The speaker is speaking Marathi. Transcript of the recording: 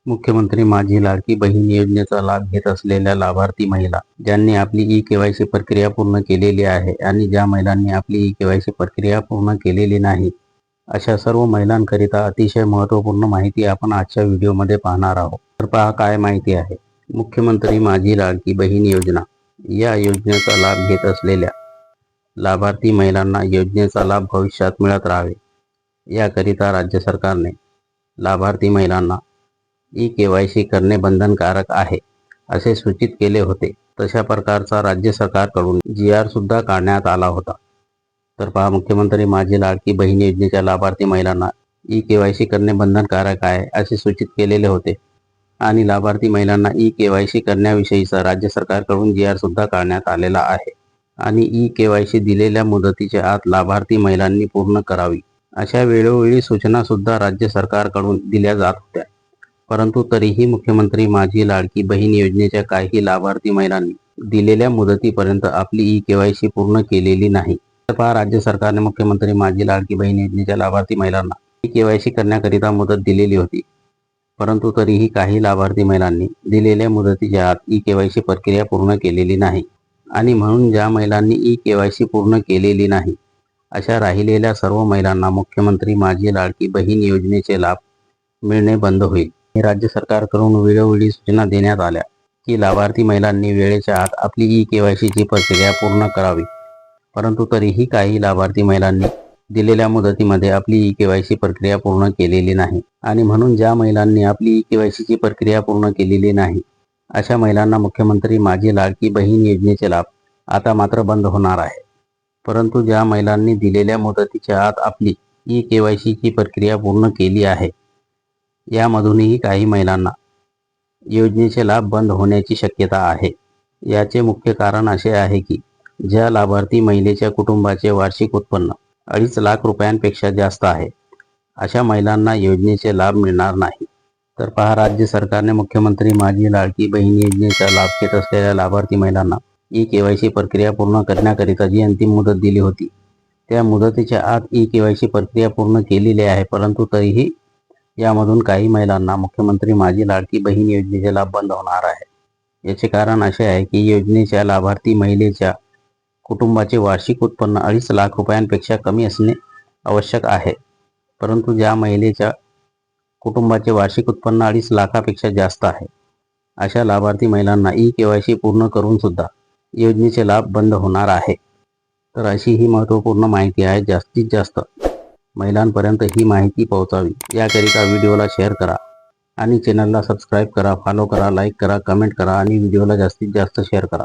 मुख्यमंत्री माझी लाडकी बहीण योजनेचा लाभ घेत असलेल्या लाभार्थी महिला ज्यांनी आपली ई-केवायसी प्रक्रिया पूर्ण केलेली आहे आणि ज्या महिलांनी आपली ई-केवायसी प्रक्रिया पूर्ण केलेली नाही, अशा सर्व महिलांकरिता अतिशय महत्त्वपूर्ण माहिती आपण आजच्या व्हिडिओमध्ये पाहणार आहोत. तर पहा काय माहिती आहे. मुख्यमंत्री माझी लाडकी बहीण योजना या योजनेचा लाभ घेत असलेल्या लाभार्थी महिलांना योजनेचा लाभ भविष्यात मिळत राहावे याकरिता राज्य सरकारने लाभार्थी महिलांना ई-केवायसी करणे बंधनकारक आहे असे सूचित केले होते. तशा प्रकारचा राज्य सरकारकडून जी.आर. सुद्धा काढण्यात आला होता. तर पहा, मुख्यमंत्री माझी लाडकी बहीण योजनेच्या लाभार्थी महिलांना ई-केवायसी करणे बंधनकारक आहे असे सूचित केलेले होते आणि लाभार्थी महिलांना ई-केवायसी करण्याविषयीचा राज्य सरकारकडून जी.आर. सुद्धा काढण्यात आलेला आहे आणि ई-केवायसी दिलेल्या मुदतीच्या आत लाभार्थी महिलांनी पूर्ण करावी अशा वेळोवेळी सूचना सुद्धा राज्य सरकारकडून दिल्या जात होत्या. परंतु तरीही मुख्यमंत्री माझी लाडकी बहीण योजनेच्या काही लाभार्थी महिलांनी दिलेल्या मुदतीपर्यंत आपली ई-केवायसी पूर्ण केलेली नाही. तर पहा, राज्य सरकारने मुख्यमंत्री माझी लाडकी बहीण योजनेच्या लाभार्थी महिलांना ई-केवायसी करण्याकरिता मुदत दिलेली होती. परंतु तरीही काही लाभार्थी महिलांनी दिलेल्या मुदतीच्या आत ई-केवायसी प्रक्रिया पूर्ण केलेली नाही आणि म्हणून ज्या महिलांनी ई-केवायसी पूर्ण केलेली नाही, अशा राहिलेल्या सर्व महिलांना मुख्यमंत्री माझी लाडकी बहीण योजनेचे लाभ मिळणे बंद होईल. राज्य सरकारकडून वेळोवेळी सूचना देण्यात आल्या की लाभार्थी महिलांनी वेळेच्या आत आपली ई-केवायसीची प्रक्रिया पूर्ण करावी. परंतु तरीही काही लाभार्थी महिलांनी दिलेल्या मुदतीमध्ये आपली ई-केवायसी प्रक्रिया पूर्ण केलेली नाही आणि म्हणून ज्या महिलांनी आपली ई-केवायसीची प्रक्रिया पूर्ण केलेली नाही, अशा महिलांना मुख्यमंत्री माझी लाडकी बहीण योजनेचे लाभ आता मात्र बंद होणार आहे. परंतु ज्या महिलांनी दिलेल्या मुदतीच्या आत आपली ई-केवायसीची प्रक्रिया पूर्ण केली आहे, यामधूनही काही महिलांना योजनेचे लाभ बंद होण्याची शक्यता आहे. याचे मुख्य कारण असे आहे की ज्या लाभार्थी महिलेच्या कुटुंबाचे वार्षिक उत्पन्न 2.5 लाख रुपयांपेक्षा जास्त आहे, अशा महिलांना योजनेचे लाभ मिळणार नाही. तर पहा, राज्य सरकारने मुख्यमंत्री माझी लाडकी बहीण योजनेचा लाभ घेत असलेल्या लाभार्थी महिलांना ई-केवायसी प्रक्रिया पूर्ण करण्याकरिता जी अंतिम मुदत दिली होती, त्या मुदतीच्या आत ई-केवायसी प्रक्रिया पूर्ण केलेली आहे. परंतु तरीही यामधून काही महिलांना मुख्यमंत्री माझी लाडकी बहीण योजनेचे लाभ बंद होणार आहे. याचे कारण असे आहे की योजनेच्या लाभार्थी महिलेच्या कुटुंबाचे वार्षिक उत्पन्न 2.5 लाख रुपयांपेक्षा कमी असणे आवश्यक आहे. परंतु ज्या महिलेच्या कुटुंबाचे वार्षिक उत्पन्न 2.5 लाखापेक्षा जास्त आहे, अशा लाभार्थी महिलांना ई-केवायसी पूर्ण करून सुद्धा योजनेचे लाभ बंद होणार आहे. तर अशी ही महत्त्वपूर्ण माहिती आहे. जास्तीत जास्त महिलांपर्यंत ही माहिती पोहोचावी याकरिता व्हिडिओला शेअर करा आणि चॅनलला सबस्क्राईब करा, फॉलो करा, लाईक करा, कमेंट करा आणि व्हिडिओला जास्तीत जास्त शेअर करा.